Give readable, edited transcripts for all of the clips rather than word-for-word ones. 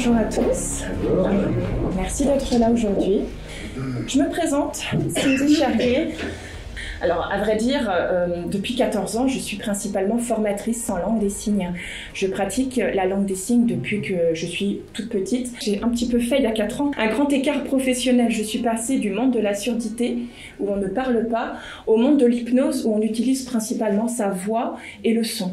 bonjour à tous. Merci d'être là aujourd'hui. Je me présente, Cindy Charrier. Alors, à vrai dire, depuis 14 ans, je suis principalement formatrice en langue des signes. Je pratique la langue des signes depuis que je suis toute petite. J'ai un petit peu fait, il y a 4 ans, un grand écart professionnel. Je suis passée du monde de la surdité, où on ne parle pas, au monde de l'hypnose, où on utilise principalement sa voix et le son.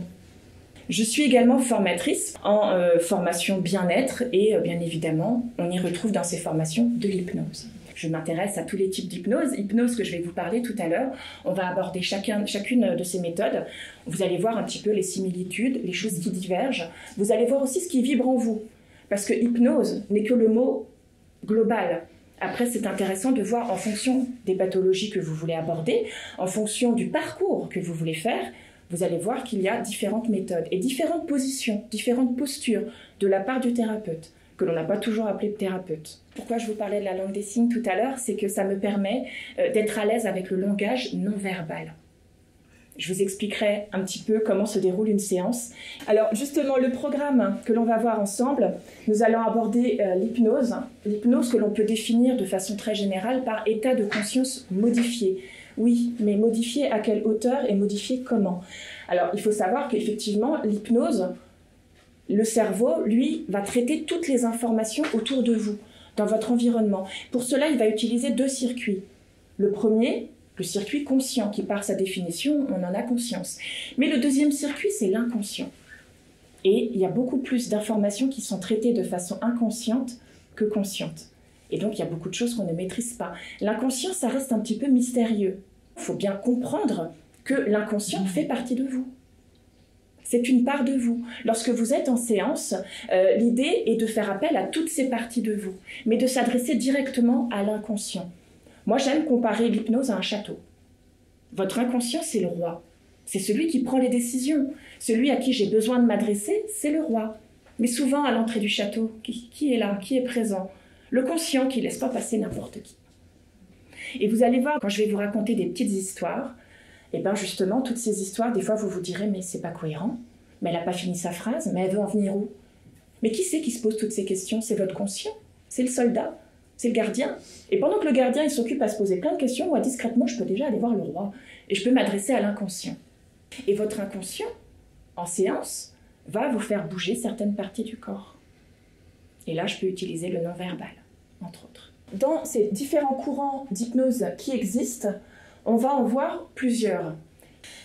Je suis également formatrice en formation bien-être et bien évidemment, on y retrouve dans ces formations de l'hypnose. Je m'intéresse à tous les types d'hypnose. Hypnose que je vais vous parler tout à l'heure. On va aborder chacune de ces méthodes. Vous allez voir un petit peu les similitudes, les choses qui divergent. Vous allez voir aussi ce qui vibre en vous. Parce que hypnose n'est que le mot global. Après, c'est intéressant de voir en fonction des pathologies que vous voulez aborder, en fonction du parcours que vous voulez faire, vous allez voir qu'il y a différentes méthodes et différentes positions, différentes postures de la part du thérapeute, que l'on n'a pas toujours appelé thérapeute. Pourquoi je vous parlais de la langue des signes tout à l'heure, c'est que ça me permet d'être à l'aise avec le langage non verbal. Je vous expliquerai un petit peu comment se déroule une séance. Alors justement, le programme que l'on va voir ensemble, nous allons aborder l'hypnose. L'hypnose que l'on peut définir de façon très générale par état de conscience modifié. Oui, mais modifié à quelle hauteur et modifié comment? Alors, il faut savoir qu'effectivement, l'hypnose, le cerveau, lui, va traiter toutes les informations autour de vous, dans votre environnement. Pour cela, il va utiliser 2 circuits. Le premier, le circuit conscient, qui par sa définition, on en a conscience. Mais le deuxième circuit, c'est l'inconscient. Et il y a beaucoup plus d'informations qui sont traitées de façon inconsciente que consciente. Et donc, il y a beaucoup de choses qu'on ne maîtrise pas. L'inconscient, ça reste un petit peu mystérieux. Il faut bien comprendre que l'inconscient fait partie de vous. C'est une part de vous. Lorsque vous êtes en séance, l'idée est de faire appel à toutes ces parties de vous, mais de s'adresser directement à l'inconscient. Moi, j'aime comparer l'hypnose à un château. Votre inconscient, c'est le roi. C'est celui qui prend les décisions. Celui à qui j'ai besoin de m'adresser, c'est le roi. Mais souvent, à l'entrée du château, qui est là? Qui est présent? Le conscient qui ne laisse pas passer n'importe qui. Et vous allez voir, quand je vais vous raconter des petites histoires, et bien justement, toutes ces histoires, des fois vous vous direz, mais c'est pas cohérent, mais elle n'a pas fini sa phrase, mais elle veut en venir où? Mais qui c'est qui se pose toutes ces questions? C'est votre conscient? C'est le soldat? C'est le gardien? Et pendant que le gardien il s'occupe à se poser plein de questions, moi discrètement, je peux déjà aller voir le roi, et je peux m'adresser à l'inconscient. Et votre inconscient, en séance, va vous faire bouger certaines parties du corps. Et là, je peux utiliser le non-verbal, entre autres. Dans ces différents courants d'hypnose qui existent, on va en voir plusieurs.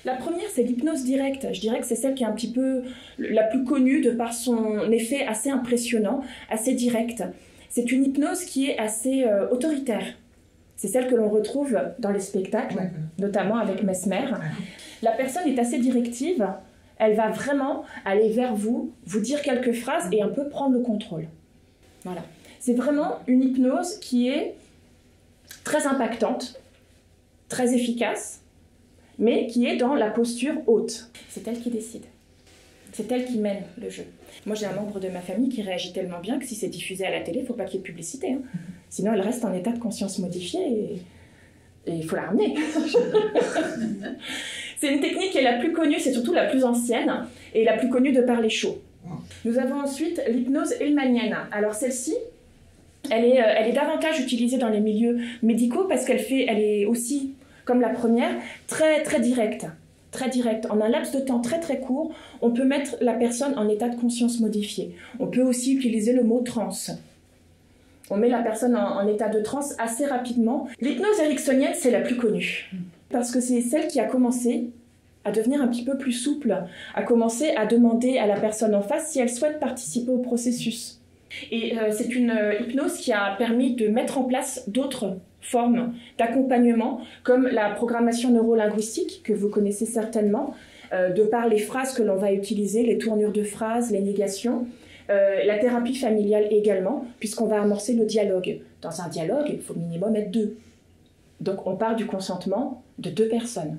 La première, c'est l'hypnose directe. Je dirais que c'est celle qui est un petit peu la plus connue de par son effet assez impressionnant, assez direct. C'est une hypnose qui est assez autoritaire. C'est celle que l'on retrouve dans les spectacles, notamment avec Mesmer. La personne est assez directive. Elle va vraiment aller vers vous, vous dire quelques phrases et un peu prendre le contrôle. Voilà. C'est vraiment une hypnose qui est très impactante, très efficace, mais qui est dans la posture haute. C'est elle qui décide. C'est elle qui mène le jeu. Moi, j'ai un membre de ma famille qui réagit tellement bien que si c'est diffusé à la télé, il ne faut pas qu'il y ait de publicité. Hein. Sinon, elle reste en état de conscience modifié et il faut la ramener. C'est une technique qui est la plus connue, c'est surtout la plus ancienne et la plus connue de par les shows. Nous avons ensuite l'hypnose hellmanienne. Alors celle-ci, elle est davantage utilisée dans les milieux médicaux parce qu'elle est aussi, comme la première, très, très directe. Très directe. En un laps de temps très très court, on peut mettre la personne en état de conscience modifié. On peut aussi utiliser le mot transe. On met la personne en état de transe assez rapidement. L'hypnose ericksonienne, c'est la plus connue parce que c'est celle qui a commencé à devenir un petit peu plus souple, à commencer à demander à la personne en face si elle souhaite participer au processus. Et c'est une hypnose qui a permis de mettre en place d'autres formes d'accompagnement, comme la programmation neurolinguistique, que vous connaissez certainement, de par les phrases que l'on va utiliser, les tournures de phrases, les négations, la thérapie familiale également, puisqu'on va amorcer le dialogue. Dans un dialogue, il faut au minimum être 2. Donc on part du consentement de 2 personnes.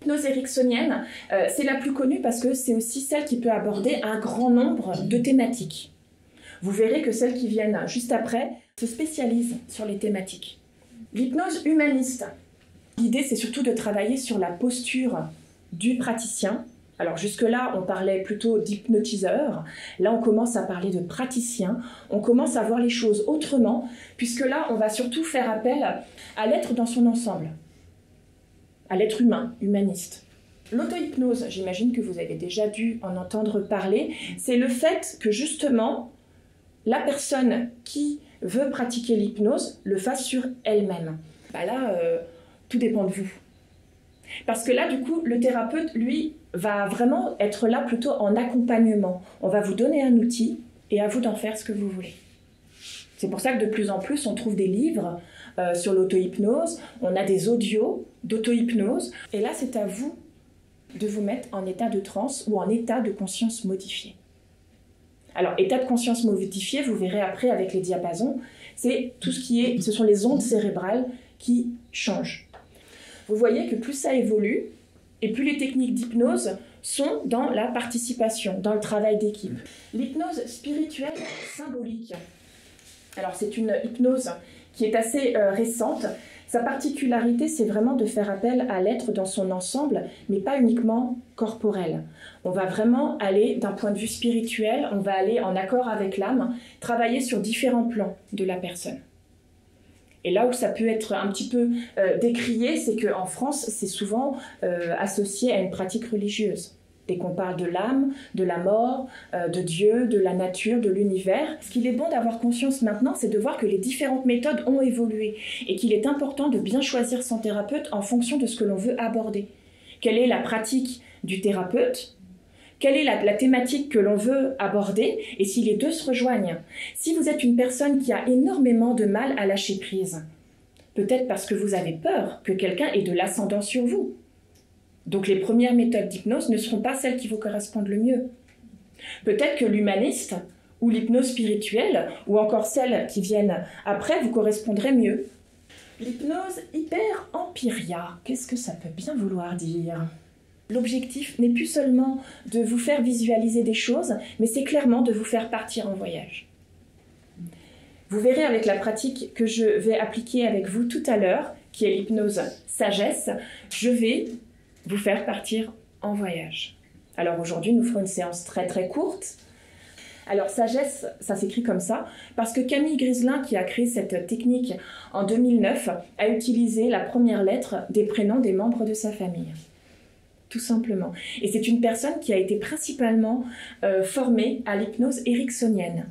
L'hypnose ericksonienne, c'est la plus connue parce que c'est aussi celle qui peut aborder un grand nombre de thématiques. Vous verrez que celles qui viennent juste après se spécialisent sur les thématiques. L'hypnose humaniste. L'idée, c'est surtout de travailler sur la posture du praticien Alors jusque-là, on parlait plutôt d'hypnotiseur. Là, on commence à parler de praticien. On commence à voir les choses autrement, puisque là, on va surtout faire appel à l'être dans son ensemble, à l'être humain, humaniste. L'auto-hypnose, j'imagine que vous avez déjà dû en entendre parler, c'est le fait que justement, la personne qui veut pratiquer l'hypnose le fasse sur elle-même. Là, tout dépend de vous. Parce que là, du coup, le thérapeute, lui, va vraiment être là plutôt en accompagnement. On va vous donner un outil et à vous d'en faire ce que vous voulez. C'est pour ça que de plus en plus, on trouve des livres sur l'auto-hypnose, on a des audios d'auto-hypnose. Et là, c'est à vous de vous mettre en état de transe ou en état de conscience modifié. Alors, état de conscience modifié, vous verrez après avec les diapasons, c'est tout ce sont les ondes cérébrales qui changent. Vous voyez que plus ça évolue, et plus les techniques d'hypnose sont dans la participation, dans le travail d'équipe. L'hypnose spirituelle symbolique. Alors c'est une hypnose qui est assez récente. Sa particularité, c'est vraiment de faire appel à l'être dans son ensemble, mais pas uniquement corporel. On va vraiment aller d'un point de vue spirituel, on va aller en accord avec l'âme, travailler sur différents plans de la personne. Et là où ça peut être un petit peu décrié, c'est qu'en France, c'est souvent associé à une pratique religieuse. Dès qu'on parle de l'âme, de la mort, de Dieu, de la nature, de l'univers, ce qu'il est bon d'avoir conscience maintenant, c'est de voir que les différentes méthodes ont évolué et qu'il est important de bien choisir son thérapeute en fonction de ce que l'on veut aborder. Quelle est la pratique du thérapeute ? Quelle est la thématique que l'on veut aborder et si les deux se rejoignent? Si vous êtes une personne qui a énormément de mal à lâcher prise, peut-être parce que vous avez peur que quelqu'un ait de l'ascendant sur vous. Donc les premières méthodes d'hypnose ne seront pas celles qui vous correspondent le mieux. Peut-être que l'humaniste ou l'hypnose spirituelle ou encore celles qui viennent après vous correspondraient mieux. L'hypnose hyper-empiria, qu'est-ce que ça peut bien vouloir dire ? L'objectif n'est plus seulement de vous faire visualiser des choses, mais c'est clairement de vous faire partir en voyage. Vous verrez avec la pratique que je vais appliquer avec vous tout à l'heure, qui est l'hypnose sagesse, je vais vous faire partir en voyage. Alors aujourd'hui, nous ferons une séance très très courte. Alors sagesse, ça s'écrit comme ça, parce que Camille Griselin, qui a créé cette technique en 2009, a utilisé la première lettre des prénoms des membres de sa famille. Tout simplement. Et c'est une personne qui a été principalement formée à l'hypnose ericksonienne.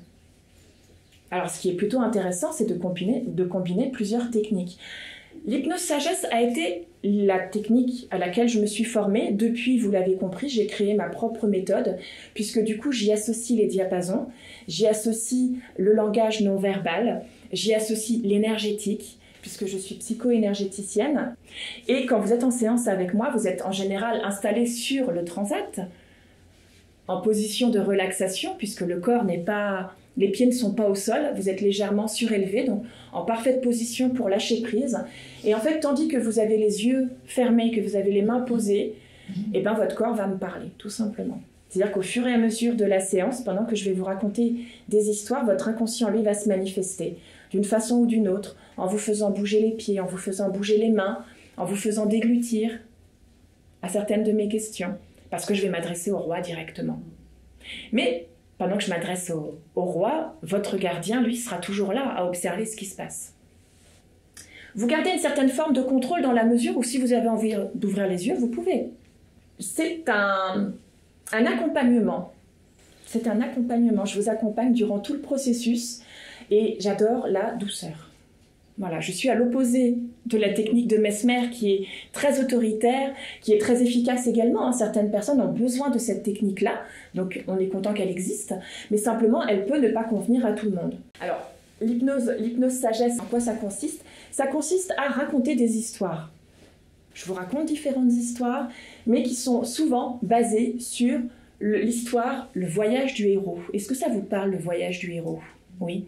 Alors, ce qui est plutôt intéressant, c'est de combiner plusieurs techniques. L'hypnose sagesse a été la technique à laquelle je me suis formée. Depuis, vous l'avez compris, j'ai créé ma propre méthode, puisque du coup, j'y associe les diapasons, j'y associe le langage non verbal, j'y associe l'énergétique, puisque je suis psycho-énergéticienne. Et quand vous êtes en séance avec moi, vous êtes en général installé sur le transat, en position de relaxation, puisque le corps n'est pas... Les pieds ne sont pas au sol, vous êtes légèrement surélevé, donc en parfaite position pour lâcher prise. Et en fait, tandis que vous avez les yeux fermés, que vous avez les mains posées, et ben votre corps va me parler, tout simplement. C'est-à-dire qu'au fur et à mesure de la séance, pendant que je vais vous raconter des histoires, votre inconscient, lui, va se manifester d'une façon ou d'une autre, en vous faisant bouger les pieds, en vous faisant bouger les mains, en vous faisant déglutir à certaines de mes questions, parce que je vais m'adresser au roi directement. Mais pendant que je m'adresse au roi, votre gardien, lui, sera toujours là à observer ce qui se passe. Vous gardez une certaine forme de contrôle dans la mesure où si vous avez envie d'ouvrir les yeux, vous pouvez. C'est un accompagnement. C'est un accompagnement. Je vous accompagne durant tout le processus et j'adore la douceur. Voilà, je suis à l'opposé de la technique de Mesmer qui est très autoritaire, qui est très efficace également. Certaines personnes ont besoin de cette technique-là, donc on est content qu'elle existe, mais simplement elle peut ne pas convenir à tout le monde. Alors, l'hypnose sagesse, en quoi ça consiste? Ça consiste à raconter des histoires. Je vous raconte différentes histoires, mais qui sont souvent basées sur l'histoire, le voyage du héros. Est-ce que ça vous parle, le voyage du héros? Oui.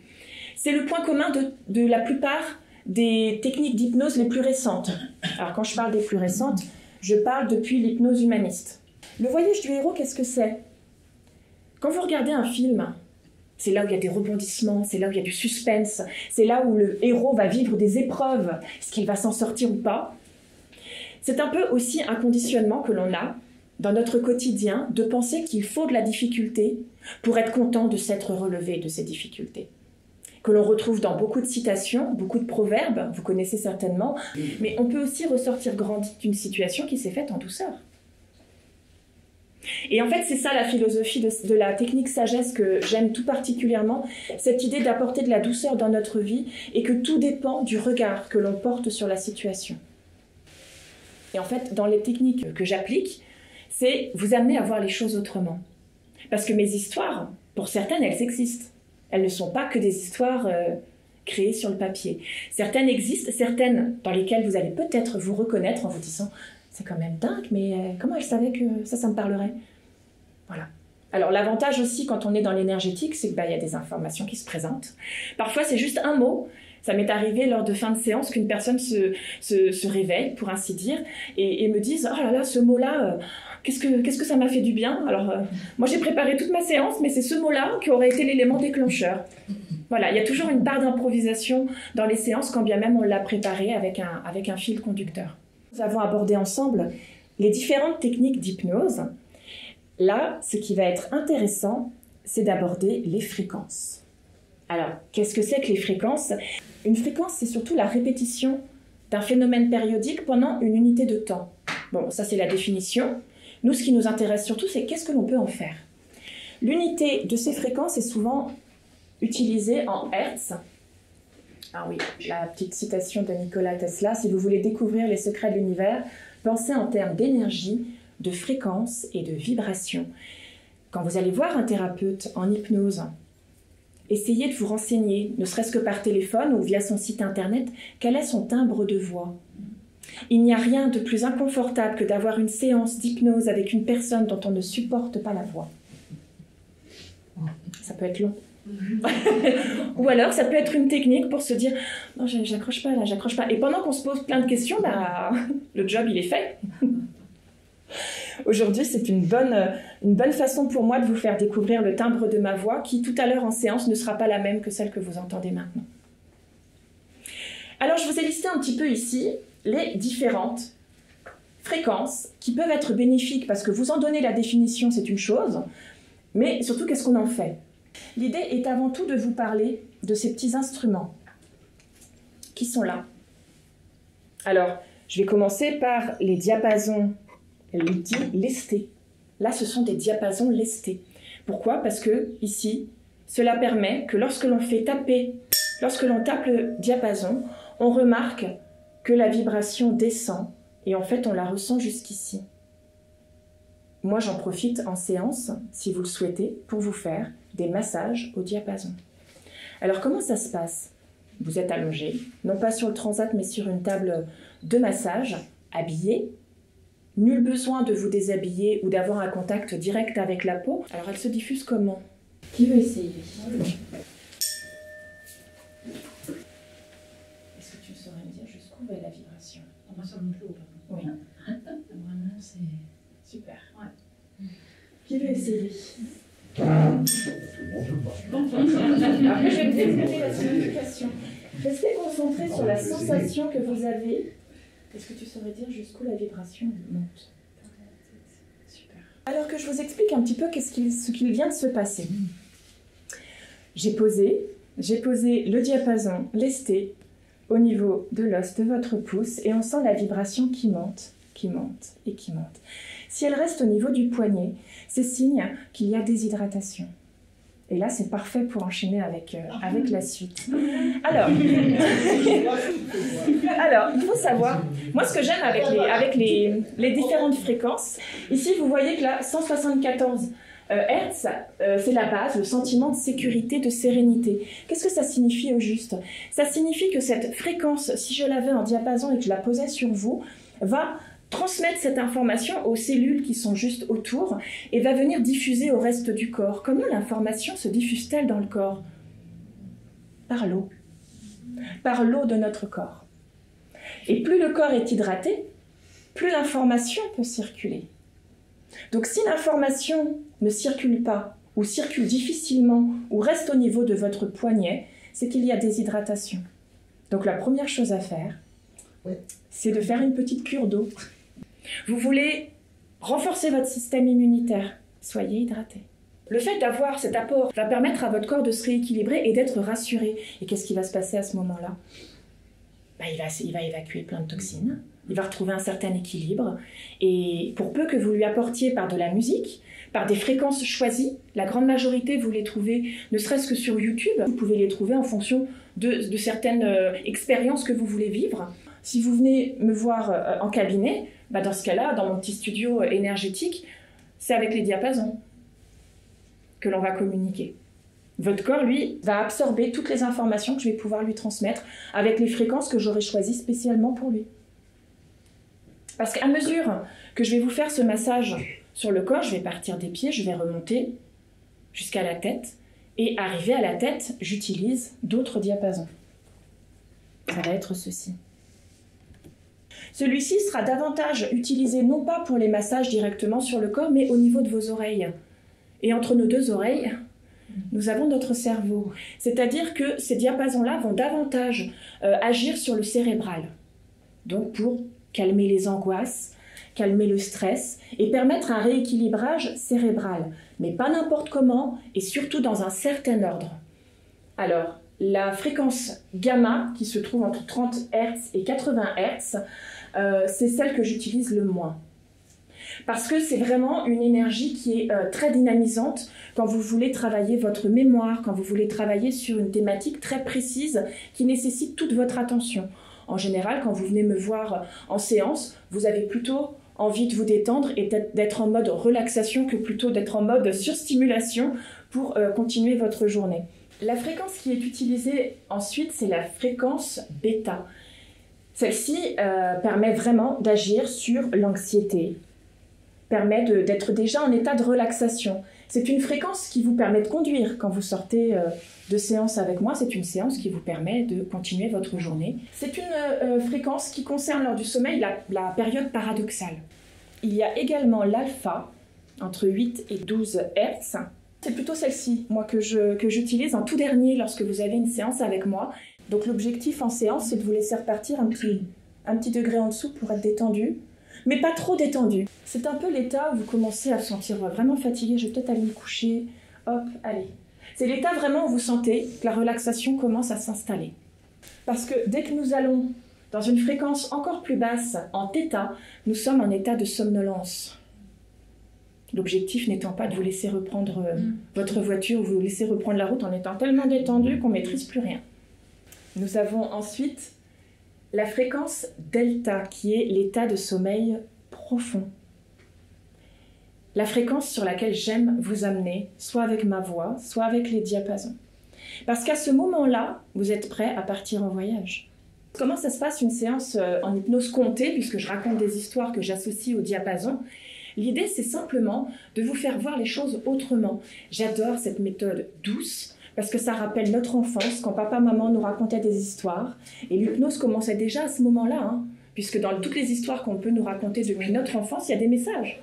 C'est le point commun de la plupart des techniques d'hypnose les plus récentes. Alors quand je parle des plus récentes, je parle depuis l'hypnose humaniste. Le voyage du héros, qu'est-ce que c'est? Quand vous regardez un film, c'est là où il y a des rebondissements, c'est là où il y a du suspense, c'est là où le héros va vivre des épreuves, est-ce qu'il va s'en sortir ou pas? C'est un peu aussi un conditionnement que l'on a dans notre quotidien de penser qu'il faut de la difficulté pour être content de s'être relevé de ces difficultés. Que l'on retrouve dans beaucoup de citations, beaucoup de proverbes, vous connaissez certainement, mais on peut aussi ressortir grandi d'une situation qui s'est faite en douceur. Et en fait, c'est ça la philosophie de la technique sagesse que j'aime tout particulièrement, cette idée d'apporter de la douceur dans notre vie et que tout dépend du regard que l'on porte sur la situation. Et en fait, dans les techniques que j'applique, c'est vous amener à voir les choses autrement. Parce que mes histoires, pour certaines, elles existent. Elles ne sont pas que des histoires créées sur le papier. Certaines existent, certaines dans lesquelles vous allez peut-être vous reconnaître en vous disant « c'est quand même dingue, mais comment elle savait que ça me parlerait ?» Voilà. Alors l'avantage aussi quand on est dans l'énergétique, c'est qu'il y a des informations qui se présentent. Parfois c'est juste un mot. Ça m'est arrivé lors de fin de séance qu'une personne se réveille, pour ainsi dire, et me dise « oh là là, ce mot-là, qu'est-ce que ça m'a fait du bien ?» Alors moi j'ai préparé toute ma séance, mais c'est ce mot-là qui aurait été l'élément déclencheur. Voilà, il y a toujours une part d'improvisation dans les séances, quand bien même on l'a préparé avec un fil conducteur. Nous avons abordé ensemble les différentes techniques d'hypnose. Là, ce qui va être intéressant, c'est d'aborder les fréquences. Alors, qu'est-ce que c'est que les fréquences ? Une fréquence, c'est surtout la répétition d'un phénomène périodique pendant une unité de temps. Bon, ça c'est la définition. Nous, ce qui nous intéresse surtout, c'est qu'est-ce que l'on peut en faire. L'unité de ces fréquences est souvent utilisée en Hertz. Ah oui, la petite citation de Nikola Tesla, si vous voulez découvrir les secrets de l'univers, pensez en termes d'énergie, de fréquence et de vibration. Quand vous allez voir un thérapeute en hypnose, essayez de vous renseigner, ne serait-ce que par téléphone ou via son site internet, quel est son timbre de voix. Il n'y a rien de plus inconfortable que d'avoir une séance d'hypnose avec une personne dont on ne supporte pas la voix. Ça peut être long. Ou alors ça peut être une technique pour se dire « non, j'accroche pas là, j'accroche pas ». Et pendant qu'on se pose plein de questions, le job il est fait. Aujourd'hui, c'est une bonne façon pour moi de vous faire découvrir le timbre de ma voix qui, tout à l'heure en séance, ne sera pas la même que celle que vous entendez maintenant. Alors, je vous ai listé un petit peu ici les différentes fréquences qui peuvent être bénéfiques parce que vous en donnez la définition, c'est une chose, mais surtout, qu'est-ce qu'on en fait ? L'idée est avant tout de vous parler de ces petits instruments qui sont là. Alors, je vais commencer par les diapasons lestés. Là, ce sont des diapasons lestés. Pourquoi ? Parce que ici, cela permet que lorsque l'on tape le diapason, on remarque que la vibration descend et en fait, on la ressent jusqu'ici. Moi, j'en profite en séance, si vous le souhaitez, pour vous faire des massages au diapason. Alors, comment ça se passe ? Vous êtes allongé, non pas sur le transat, mais sur une table de massage, habillé. Nul besoin de vous déshabiller ou d'avoir un contact direct avec la peau. Alors, elle se diffuse comment ? Qui veut essayer ? Est-ce que tu saurais me dire jusqu'où va la vibration ? On va sur le haut, oui. Vraiment, c'est... Super. Ouais. Qui veut essayer ? Après, je vais vous expliquer la signification. Restez concentré sur la sensation que vous avez. Est-ce que tu saurais dire jusqu'où la vibration monte ? Super. Alors que je vous explique un petit peu ce qu'il vient de se passer. J'ai posé le diapason lesté au niveau de l'os de votre pouce et on sent la vibration qui monte et qui monte. Si elle reste au niveau du poignet, c'est signe qu'il y a déshydratation. Et là, c'est parfait pour enchaîner avec la suite. Alors, il faut savoir, moi ce que j'aime avec les différentes fréquences, ici vous voyez que là, 174 Hertz, c'est la base, le sentiment de sécurité, de sérénité. Qu'est-ce que ça signifie au juste ? Ça signifie que cette fréquence, si je l'avais en diapason et que je la posais sur vous, va transmettre cette information aux cellules qui sont juste autour et va venir diffuser au reste du corps. Comment l'information se diffuse-t-elle dans le corps ? Par l'eau. Par l'eau de notre corps. Et plus le corps est hydraté, plus l'information peut circuler. Donc si l'information ne circule pas, ou circule difficilement, ou reste au niveau de votre poignet, c'est qu'il y a déshydratation. Donc la première chose à faire, c'est de faire une petite cure d'eau. Vous voulez Renforcez votre système immunitaire. Soyez hydraté. Le fait d'avoir cet apport va permettre à votre corps de se rééquilibrer et d'être rassuré. Et qu'est-ce qui va se passer à ce moment-là? Il va évacuer plein de toxines. Il va retrouver un certain équilibre. Et pour peu que vous lui apportiez par de la musique, par des fréquences choisies, la grande majorité, vous les trouvez ne serait-ce que sur YouTube. Vous pouvez les trouver en fonction de certaines expériences que vous voulez vivre. Si vous venez me voir en cabinet, dans ce cas-là, dans mon petit studio énergétique, c'est avec les diapasons que l'on va communiquer. Votre corps, lui, va absorber toutes les informations que je vais pouvoir lui transmettre avec les fréquences que j'aurai choisies spécialement pour lui. Parce qu'à mesure que je vais vous faire ce massage sur le corps, je vais partir des pieds, je vais remonter jusqu'à la tête, et arrivé à la tête, j'utilise d'autres diapasons. Ça va être ceci. Celui-ci sera davantage utilisé non pas pour les massages directement sur le corps, mais au niveau de vos oreilles. Et entre nos deux oreilles, nous avons notre cerveau. C'est-à-dire que ces diapasons-là vont davantage agir sur le cérébral. Donc pour calmer les angoisses, calmer le stress et permettre un rééquilibrage cérébral. Mais pas n'importe comment et surtout dans un certain ordre. Alors, la fréquence gamma, qui se trouve entre 30 Hz et 80 Hz, c'est celle que j'utilise le moins. Parce que c'est vraiment une énergie qui est très dynamisante quand vous voulez travailler votre mémoire, quand vous voulez travailler sur une thématique très précise qui nécessite toute votre attention. En général, quand vous venez me voir en séance, vous avez plutôt envie de vous détendre et d'être en mode relaxation que plutôt d'être en mode surstimulation pour continuer votre journée. La fréquence qui est utilisée ensuite, c'est la fréquence bêta. Celle-ci permet vraiment d'agir sur l'anxiété, permet d'être déjà en état de relaxation. C'est une fréquence qui vous permet de conduire quand vous sortez de séance avec moi. C'est une séance qui vous permet de continuer votre journée. C'est une fréquence qui concerne lors du sommeil la période paradoxale. Il y a également l'alpha, entre 8 et 12 Hz. C'est plutôt celle-ci, moi, que j'utilise en tout dernier lorsque vous avez une séance avec moi. Donc l'objectif en séance, c'est de vous laisser repartir un petit degré en dessous pour être détendu, mais pas trop détendu. C'est un peu l'état où vous commencez à vous sentir vraiment fatigué, je vais peut-être aller me coucher, hop, allez. C'est l'état vraiment où vous sentez que la relaxation commence à s'installer. Parce que dès que nous allons dans une fréquence encore plus basse, en θ, nous sommes en état de somnolence. L'objectif n'étant pas de vous laisser reprendre votre voiture ou vous laisser reprendre la route en étant tellement détendu qu'on ne maîtrise plus rien. Nous avons ensuite la fréquence delta, qui est l'état de sommeil profond. La fréquence sur laquelle j'aime vous amener, soit avec ma voix, soit avec les diapasons. Parce qu'à ce moment-là, vous êtes prêt à partir en voyage. Comment ça se passe une séance en hypnose comptée, puisque je raconte des histoires que j'associe au diapason? L'idée, c'est simplement de vous faire voir les choses autrement. J'adore cette méthode douce, parce que ça rappelle notre enfance, quand papa, maman nous racontaient des histoires. Et l'hypnose commençait déjà à ce moment-là, puisque dans toutes les histoires qu'on peut nous raconter depuis notre enfance, il y a des messages.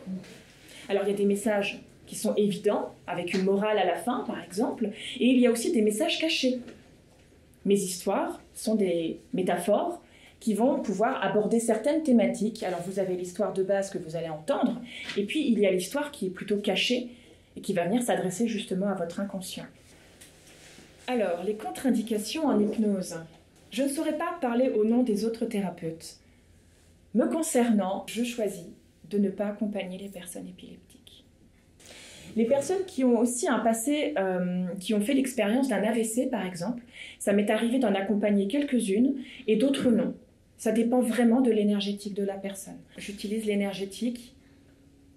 Alors, il y a des messages qui sont évidents, avec une morale à la fin, par exemple, et il y a aussi des messages cachés. Mes histoires sont des métaphores qui vont pouvoir aborder certaines thématiques. Alors, vous avez l'histoire de base que vous allez entendre, et puis il y a l'histoire qui est plutôt cachée et qui va venir s'adresser justement à votre inconscient. Alors, les contre-indications en hypnose. Je ne saurais pas parler au nom des autres thérapeutes. Me concernant, je choisis de ne pas accompagner les personnes épileptiques. Les personnes qui ont aussi un passé, qui ont fait l'expérience d'un AVC par exemple, ça m'est arrivé d'en accompagner quelques-unes et d'autres non. Ça dépend vraiment de l'énergétique de la personne. J'utilise l'énergétique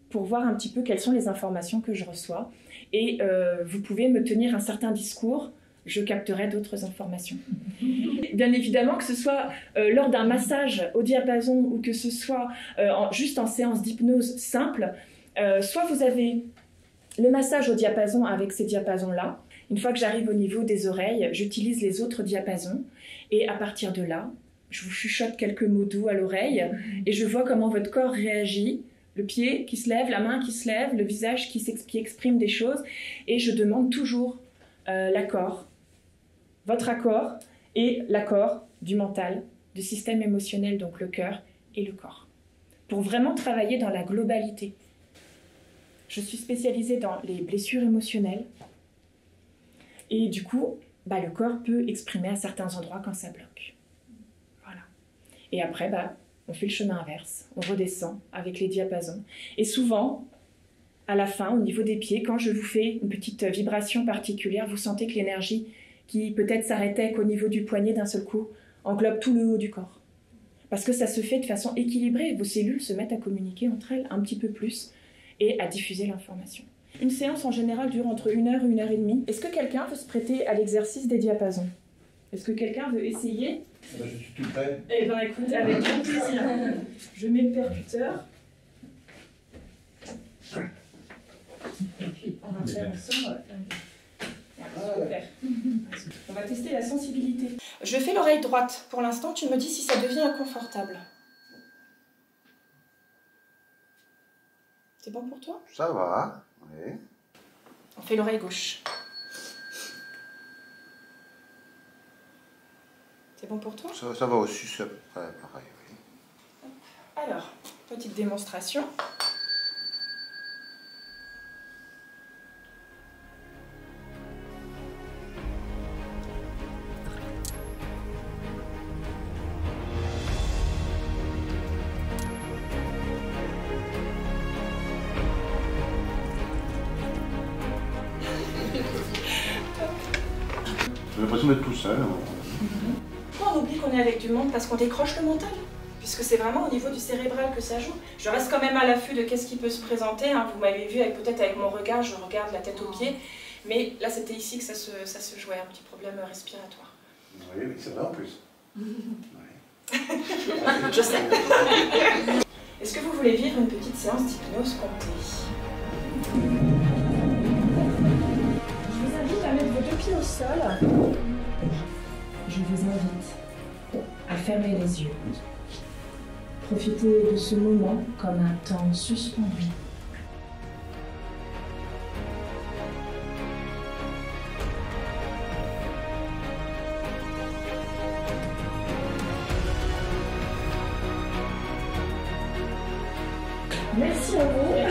pour voir un petit peu quelles sont les informations que je reçois et vous pouvez me tenir un certain discours, je capterai d'autres informations. Bien évidemment, que ce soit lors d'un massage au diapason ou que ce soit juste en séance d'hypnose simple, soit vous avez le massage au diapason avec ces diapasons-là. Une fois que j'arrive au niveau des oreilles, j'utilise les autres diapasons et à partir de là, je vous chuchote quelques mots doux à l'oreille et je vois comment votre corps réagit. Le pied qui se lève, la main qui se lève, le visage qui exprime des choses et je demande toujours l'accord, votre accord et l'accord du mental, du système émotionnel, donc le cœur et le corps, pour vraiment travailler dans la globalité Je suis spécialisée dans les blessures émotionnelles. Et du coup, le corps peut exprimer à certains endroits quand ça bloque. Voilà. Et après, on fait le chemin inverse. On redescend avec les diapasons. Et souvent, à la fin, au niveau des pieds, quand je vous fais une petite vibration particulière, vous sentez que l'énergie qui peut-être s'arrêtait qu'au niveau du poignet d'un seul coup englobe tout le haut du corps. Parce que ça se fait de façon équilibrée. Vos cellules se mettent à communiquer entre elles un petit peu plus et à diffuser l'information. Une séance en général dure entre 1 heure et 1 heure et demie. Est-ce que quelqu'un veut se prêter à l'exercice des diapasons? Est-ce que quelqu'un veut essayer? Je suis tout prêt. Eh bien écoute, avec grand plaisir. Je mets le percuteur. On va faire ensemble. Super. On va tester la sensibilité. Je fais l'oreille droite. Pour l'instant, tu me dis si ça devient inconfortable. C'est bon pour toi? Ça va, oui. On fait l'oreille gauche. C'est bon pour toi? Ça va aussi, c'est à peu près pareil, oui. Alors, petite démonstration. J'ai l'impression d'être tout seul. Pourquoi on oublie qu'on est avec du monde? Parce qu'on décroche le mental. Puisque c'est vraiment au niveau du cérébral que ça joue. Je reste quand même à l'affût de qu'est-ce qui peut se présenter. Hein. Vous m'avez vu, peut-être avec mon regard, je regarde la tête aux pieds. Mais là, c'était ici que ça se jouait, un petit problème respiratoire. Oui, mais c'est vrai en plus. Oui. Je sais. Est-ce que vous voulez vivre une petite séance d'hypnose comptée? Je vous invite à mettre vos 2 pieds au sol. Je vous invite à fermer les yeux. Profitez de ce moment comme un temps suspendu. Merci à vous.